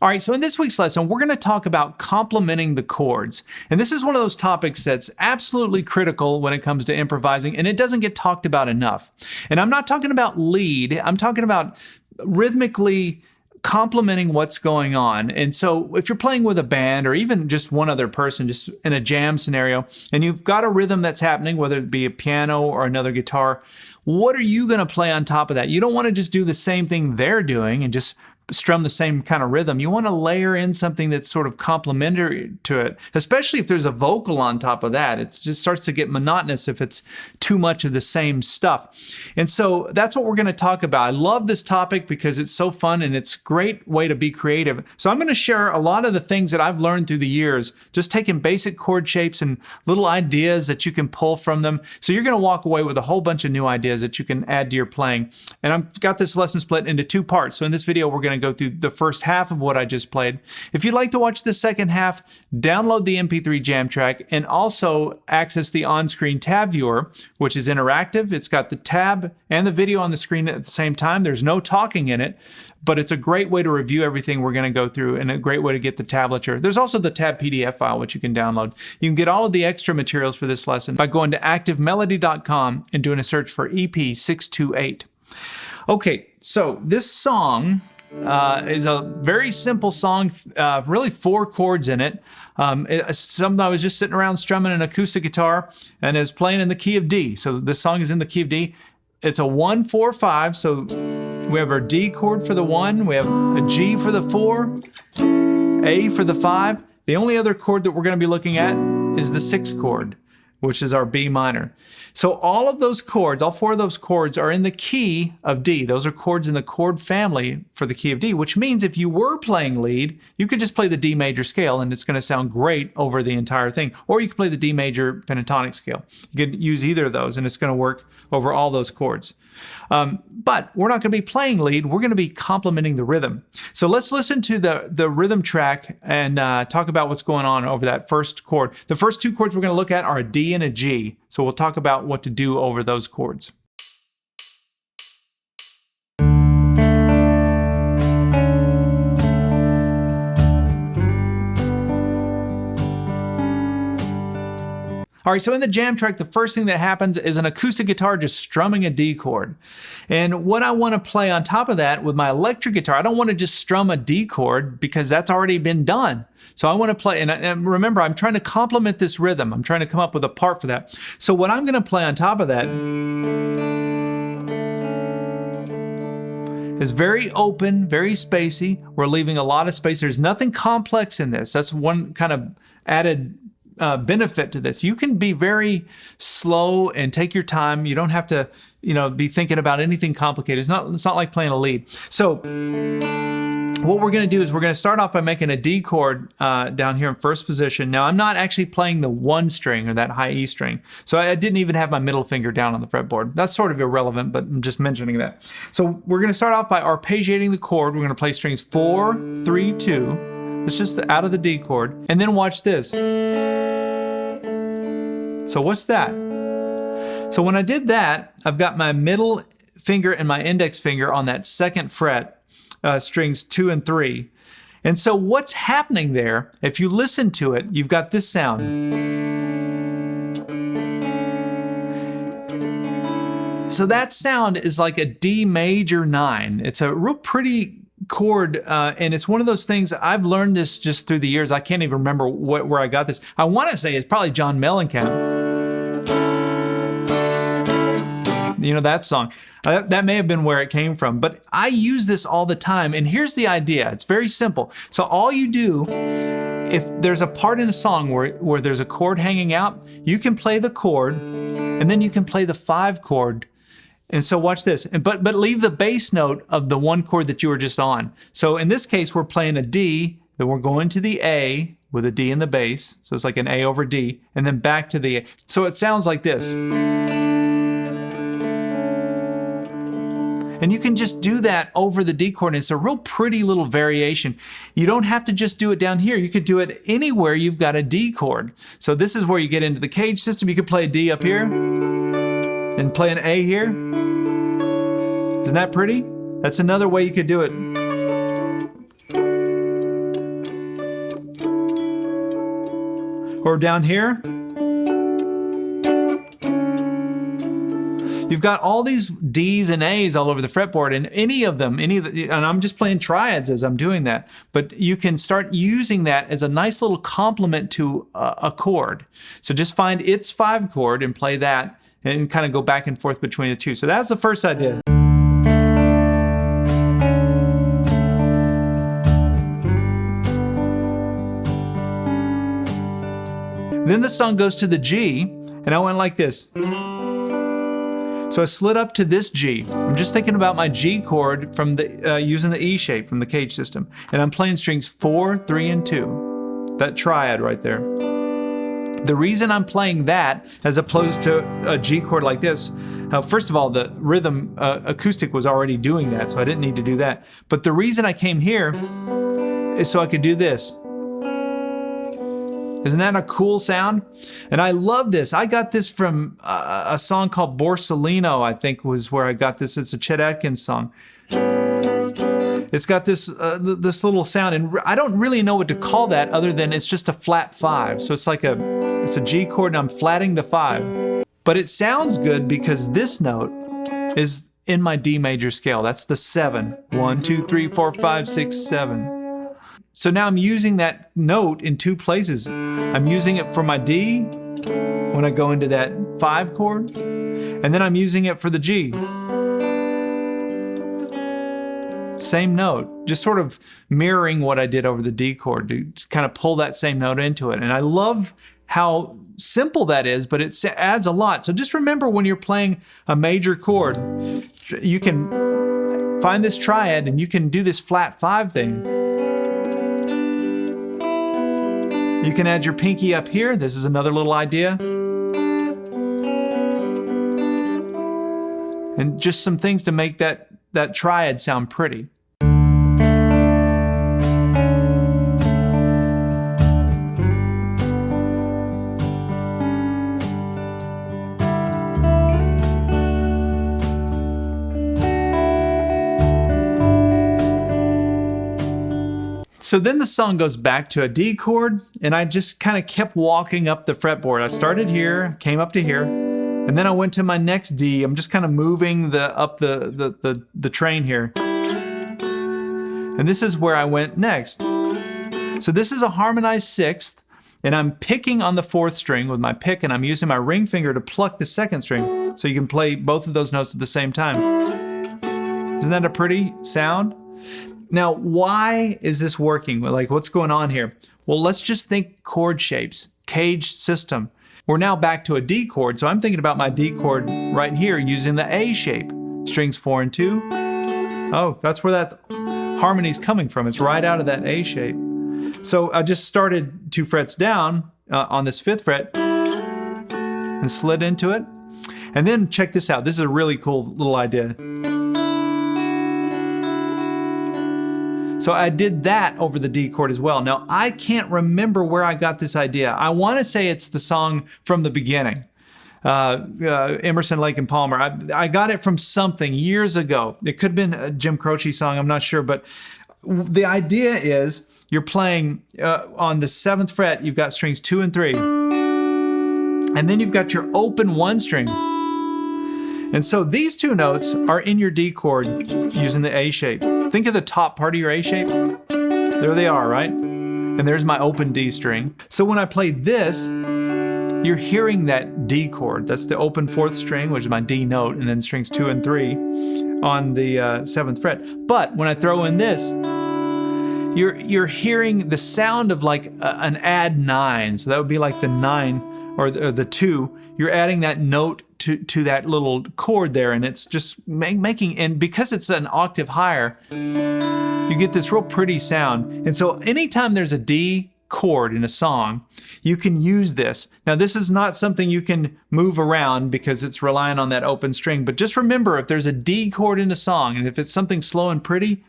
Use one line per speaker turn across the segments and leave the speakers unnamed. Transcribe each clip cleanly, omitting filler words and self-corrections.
All right, so in this week's lesson, we're going to talk about complementing the chords. And this is one of those topics that's absolutely critical when it comes to improvising, and it doesn't get talked about enough. And I'm not talking about lead, I'm talking about rhythmically complementing what's going on. And so if you're playing with a band or even just one other person, just in a jam scenario, and you've got a rhythm that's happening, whether it be a piano or another guitar, what are you going to play on top of that? You don't want to just do the same thing they're doing and just strum the same kind of rhythm. You want to layer in something that's sort of complementary to it, especially if there's a vocal on top of that. It just starts to get monotonous if it's too much of the same stuff. And so that's what we're going to talk about. I love this topic because it's so fun and it's a great way to be creative. So I'm going to share a lot of the things that I've learned through the years, just taking basic chord shapes and little ideas that you can pull from them. So you're going to walk away with a whole bunch of new ideas that you can add to your playing. And I've got this lesson split into two parts. So in this video, we're going to go through the first half of what I just played. If you'd like to watch the second half, download the MP3 jam track and also access the on-screen tab viewer, which is interactive. It's got the tab and the video on the screen at the same time. There's no talking in it, but it's a great way to review everything we're going to go through and a great way to get the tablature. There's also the tab PDF file, which you can download. You can get all of the extra materials for this lesson by going to activemelody.com and doing a search for EP628. Okay, so this song is a very simple song, really 4 chords in it. Something I was just sitting around strumming an acoustic guitar and is playing in the key of D. So this song is in the key of D. It's a 1-4-5, so we have our D chord for the 1, we have a G for the 4, A for the 5. The only other chord that we're going to be looking at is the 6 chord, which is our B minor. So all of those chords, all 4 of those chords are in the key of D. Those are chords in the chord family for the key of D, which means if you were playing lead, you could just play the D major scale and it's going to sound great over the entire thing. Or you could play the D major pentatonic scale. You could use either of those and it's going to work over all those chords. But we're not going to be playing lead, we're going to be complementing the rhythm. So let's listen to the rhythm track and talk about what's going on over that first chord. The first 2 chords we're going to look at are a D and a G. So we'll talk about what to do over those chords. All right, so in the jam track, the first thing that happens is an acoustic guitar just strumming a D chord. And what I want to play on top of that with my electric guitar, I don't want to just strum a D chord because that's already been done. So I want to play, and remember, I'm trying to complement this rhythm. I'm trying to come up with a part for that. So what I'm going to play on top of that is very open, very spacey. We're leaving a lot of space. There's nothing complex in this. That's one kind of added benefit to this. You can be very slow and take your time. You don't have to, be thinking about anything complicated. It's not like playing a lead. So what we're going to do is we're going to start off by making a D chord down here in first position. Now I'm not actually playing the 1 string or that high E string. So I didn't even have my middle finger down on the fretboard. That's sort of irrelevant, but I'm just mentioning that. So we're going to start off by arpeggiating the chord. We're going to play strings 4, 3, 2. It's just out of the D chord. And then watch this. So what's that? So when I did that, I've got my middle finger and my index finger on that 2nd fret, strings 2 and 3. And so what's happening there, if you listen to it, you've got this sound. So that sound is like a D major 9. It's a real pretty chord, and it's one of those things. I've learned this just through the years. I can't even remember where I got this. I want to say it's probably John Mellencamp. That song. That may have been where it came from, but I use this all the time. And here's the idea. It's very simple. So all you do, if there's a part in a song where there's a chord hanging out, you can play the chord, and then you can play the 5 chord. And so watch this, but leave the bass note of the 1 chord that you were just on. So in this case, we're playing a D, then we're going to the A with a D in the bass. So it's like an A over D, and then back to the A. So it sounds like this. And you can just do that over the D chord, and it's a real pretty little variation. You don't have to just do it down here. You could do it anywhere you've got a D chord. So this is where you get into the cage system. You could play a D up here and play an A here. Isn't that pretty? That's another way you could do it. Or down here, you've got all these D's and A's all over the fretboard, and and I'm just playing triads as I'm doing that, but you can start using that as a nice little complement to a chord. So just find its 5 chord and play that, and kind of go back and forth between the two. So that's the first idea. Then the song goes to the G, and I went like this. So I slid up to this G. I'm just thinking about my G chord from the using the E shape from the Cage system, and I'm playing strings 4, 3, and 2. That triad right there. The reason I'm playing that as opposed to a G chord like this, first of all, the rhythm acoustic was already doing that, so I didn't need to do that. But the reason I came here is so I could do this. Isn't that a cool sound? And I love this. I got this from a song called Borsalino, I think was where I got this. It's a Chet Atkins song. It's got this this little sound, and I don't really know what to call that other than it's just a flat 5. So it's like it's a G chord and I'm flatting the 5. But it sounds good because this note is in my D major scale. That's the 7. 1, 2, 3, 4, 5, 6, 7. So now I'm using that note in 2 places. I'm using it for my D when I go into that 5 chord, and then I'm using it for the G. Same note, just sort of mirroring what I did over the D chord to kind of pull that same note into it. And I love how simple that is, but it adds a lot. So just remember when you're playing a major chord, you can find this triad and you can do this flat 5 thing. You can add your pinky up here. This is another little idea. And just some things to make that triad sound pretty. So then the song goes back to a D chord, and I just kind of kept walking up the fretboard. I started here, came up to here, and then I went to my next D. I'm just kind of moving up the train here. And this is where I went next. So this is a harmonized 6th, and I'm picking on the 4th string with my pick, and I'm using my ring finger to pluck the 2nd string, so you can play both of those notes at the same time. Isn't that a pretty sound? Now, why is this working? Like, what's going on here? Well, let's just think chord shapes, Cage system. We're now back to a D chord, so I'm thinking about my D chord right here using the A shape. Strings 4 and 2. Oh, that's where that harmony's coming from. It's right out of that A shape. So I just started 2 frets down on this 5th fret and slid into it. And then check this out. This is a really cool little idea. So I did that over the D chord as well. Now, I can't remember where I got this idea. I want to say it's the song From the Beginning, Emerson, Lake and Palmer. I got it from something years ago. It could have been a Jim Croce song, I'm not sure. But the idea is you're playing on the 7th fret, you've got strings 2 and 3. And then you've got your open 1 string. And so these 2 notes are in your D chord using the A shape. Think of the top part of your A shape. There they are, right? And there's my open D string. So when I play this, you're hearing that D chord. That's the open 4th string, which is my D note, and then strings 2 and 3 on the 7th fret. But when I throw in this, you're hearing the sound of like an add 9. So that would be like the 9 or the 2. You're adding that note to that little chord there, and it's just making, and because it's an octave higher, you get this real pretty sound. And so anytime there's a D chord in a song, you can use this. Now, this is not something you can move around because it's relying on that open string, but just remember, if there's a D chord in a song, and if it's something slow and pretty,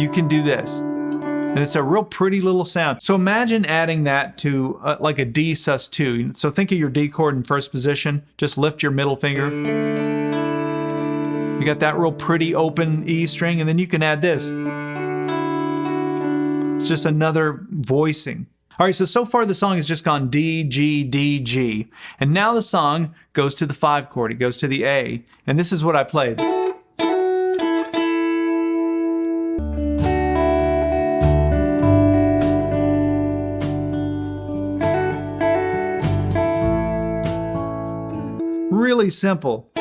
you can do this. And it's a real pretty little sound. So imagine adding that to like a D sus2. So think of your D chord in 1st position. Just lift your middle finger. You got that real pretty open E string, and then you can add this. It's just another voicing. All right, so far the song has just gone D, G, D, G. And now the song goes to the 5 chord. It goes to the A. And this is what I played. Really simple.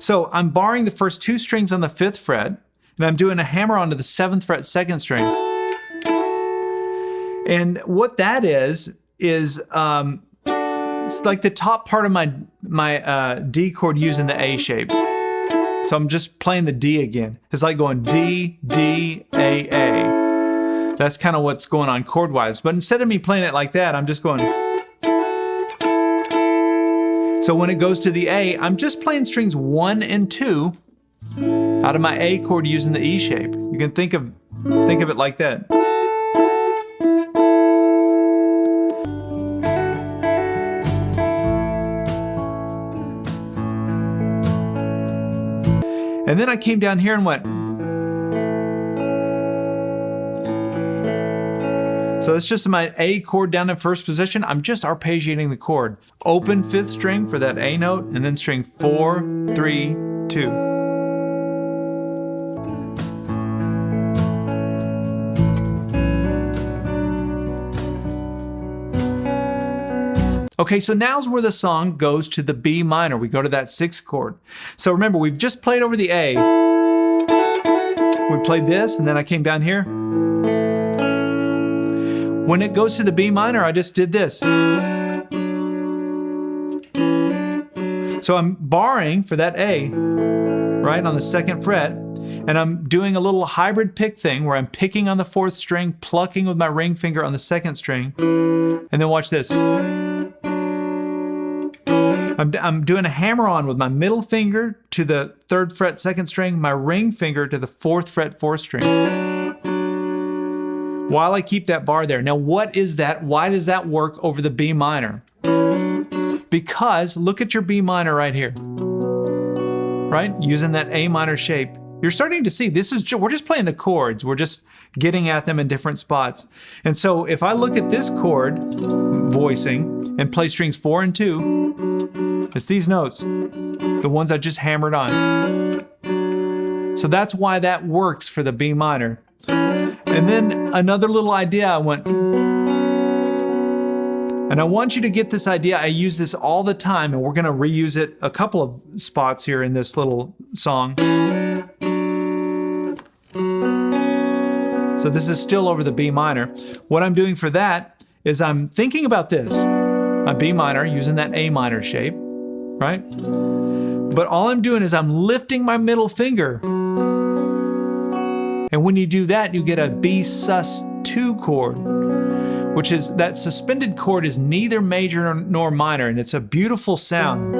So I'm barring the first 2 strings on the 5th fret, and I'm doing a hammer onto the 7th fret 2nd string. And what that is it's like the top part of my D chord using the A shape. So I'm just playing the D again. It's like going D, D, A, A. That's kind of what's going on chord-wise. But instead of me playing it like that, I'm just going. So when it goes to the A, I'm just playing strings 1 and 2 out of my A chord using the E shape. You can think of it like that. And then I came down here and went. So that's just my A chord down in first position. I'm just arpeggiating the chord. Open 5th string for that A note, and then string 4, 3, 2. Okay, so now's where the song goes to the B minor. We go to that 6th chord. So remember, we've just played over the A. We played this, and then I came down here. When it goes to the B minor, I just did this. So I'm barring for that A, right, on the 2nd fret, and I'm doing a little hybrid pick thing where I'm picking on the 4th string, plucking with my ring finger on the 2nd string, and then watch this. I'm doing a hammer-on with my middle finger to the 3rd fret 2nd string, my ring finger to the 4th fret 4th string, while I keep that bar there. Now, what is that? Why does that work over the B minor? Because look at your B minor right here, right? Using that A minor shape. You're starting to see we're just playing the chords. We're just getting at them in different spots. And so if I look at this chord voicing and play strings 4 and 2, it's these notes, the ones I just hammered on. So that's why that works for the B minor. And then another little idea I went, and I want you to get this idea. I use this all the time, and we're going to reuse it a couple of spots here in this little song. So this is still over the B minor. What I'm doing for that is I'm thinking about this, my B minor, using that A minor shape, right? But all I'm doing is I'm lifting my middle finger. And when you do that, you get a B sus2 chord, which is that suspended chord is neither major nor minor, and it's a beautiful sound.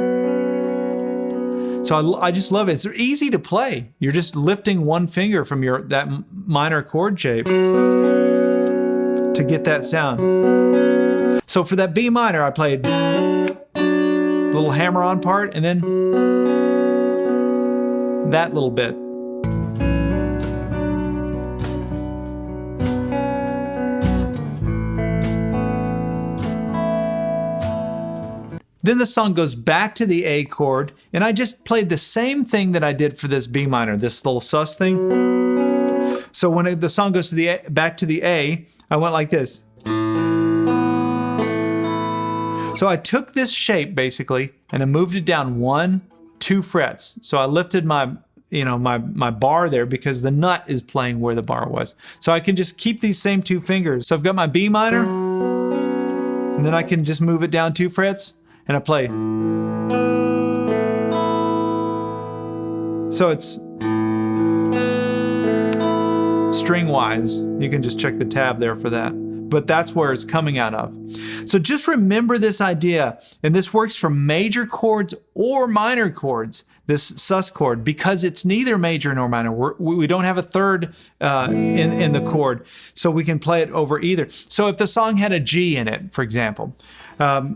So I just love it. It's easy to play. You're just lifting one finger from that minor chord shape to get that sound. So for that B minor, I played a little hammer-on part, and then that little bit. Then the song goes back to the A chord, and I just played the same thing that I did for this B minor, this little sus thing. So when the song goes to back to the A, I went like this. So I took this shape basically, and I moved it down 1, 2 frets. So I lifted my bar there because the nut is playing where the bar was. So I can just keep these same 2 fingers. So I've got my B minor, and then I can just move it down 2 frets. And I play. So it's string-wise. You can just check the tab there for that. But that's where it's coming out of. So just remember this idea, and this works for major chords or minor chords, this sus chord, because it's neither major nor minor. We don't have a third in the chord, so we can play it over either. So if the song had a G in it, for example,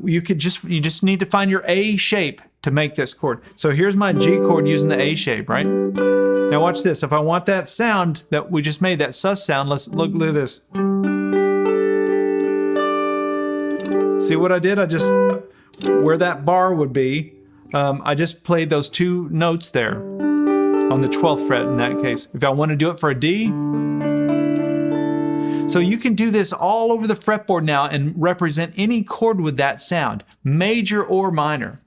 you just need to find your A shape to make this chord. So here's my G chord using the A shape, right? Now watch this. If I want that sound that we just made, that sus sound, let's look at this. See what I did? I just, where that bar would be, I just played those 2 notes there on the 12th fret in that case. If I want to do it for a D, so you can do this all over the fretboard now and represent any chord with that sound, major or minor.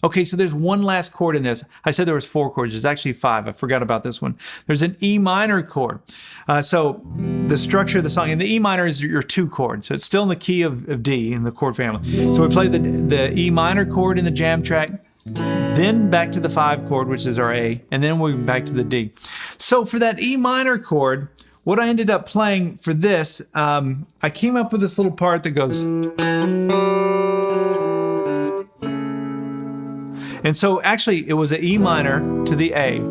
Okay, so there's one last chord in this. I said there was 4 chords. There's actually 5. I forgot about this one. There's an E minor chord. So the structure of the song, and the E minor is your 2 chords. So it's still in the key of D in the chord family. So we play the E minor chord in the jam track, then back to the 5 chord, which is our A, and then we're back to the D. So for that E minor chord, what I ended up playing for this, I came up with this little part that goes... And so actually it was an E minor to the A.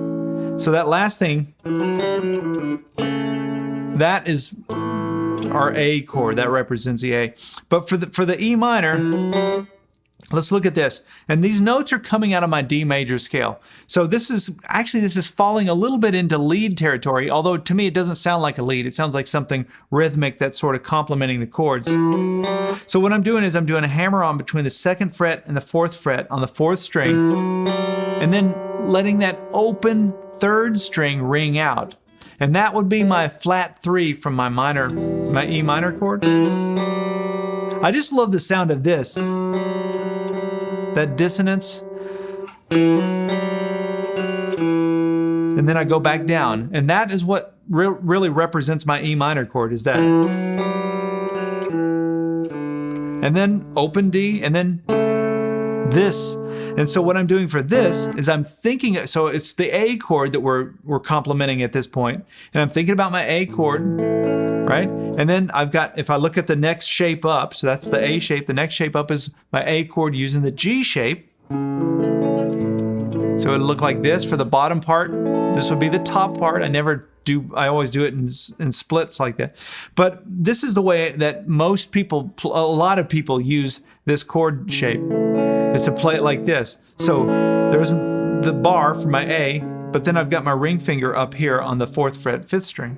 So that last thing, that is our A chord, that represents the A. But for the E minor, let's look at this. And these notes are coming out of my D major scale. So this is falling a little bit into lead territory, although to me it doesn't sound like a lead. It sounds like something rhythmic that's sort of complementing the chords. So what I'm doing is I'm doing a hammer-on between the 2nd fret and the 4th fret on the 4th string, and then letting that open 3rd string ring out. And that would be my flat 3 from my E minor chord. I just love the sound of this. That dissonance. And then I go back down. And that is what really represents my E minor chord, is that. And then open D, and then this. And so what I'm doing for this is I'm thinking, so it's the A chord that we're complementing at this point. And I'm thinking about my A chord, right? And then I've got, if I look at the next shape up, so that's the A shape, the next shape up is my A chord using the G shape. So it'll look like this for the bottom part. This would be the top part. I always do it in splits like that. But this is the way that most people, a lot of people use this chord shape, is to play it like this. So there's the bar for my A, but then I've got my ring finger up here on the 4th fret, 5th string.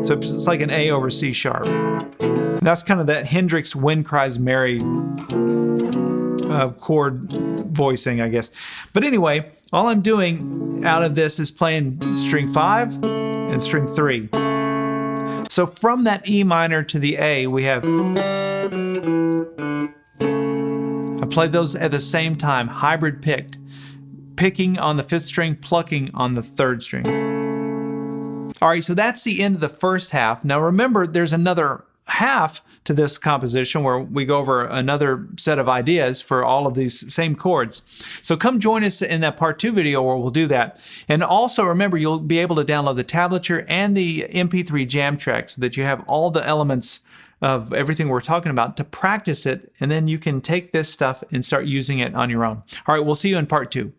So it's like an A over C sharp. And that's kind of that Hendrix Wind Cries Mary chord voicing, I guess. But anyway, all I'm doing out of this is playing string 5 and string 3. So from that E minor to the A, we have, I played those at the same time, hybrid picked. Picking on the 5th string, plucking on the 3rd string. All right, so that's the end of the first half. Now remember, there's another half to this composition where we go over another set of ideas for all of these same chords. So come join us in that part 2 video where we'll do that. And also remember, you'll be able to download the tablature and the MP3 jam track so that you have all the elements of everything we're talking about to practice it, and then you can take this stuff and start using it on your own. All right, we'll see you in part 2.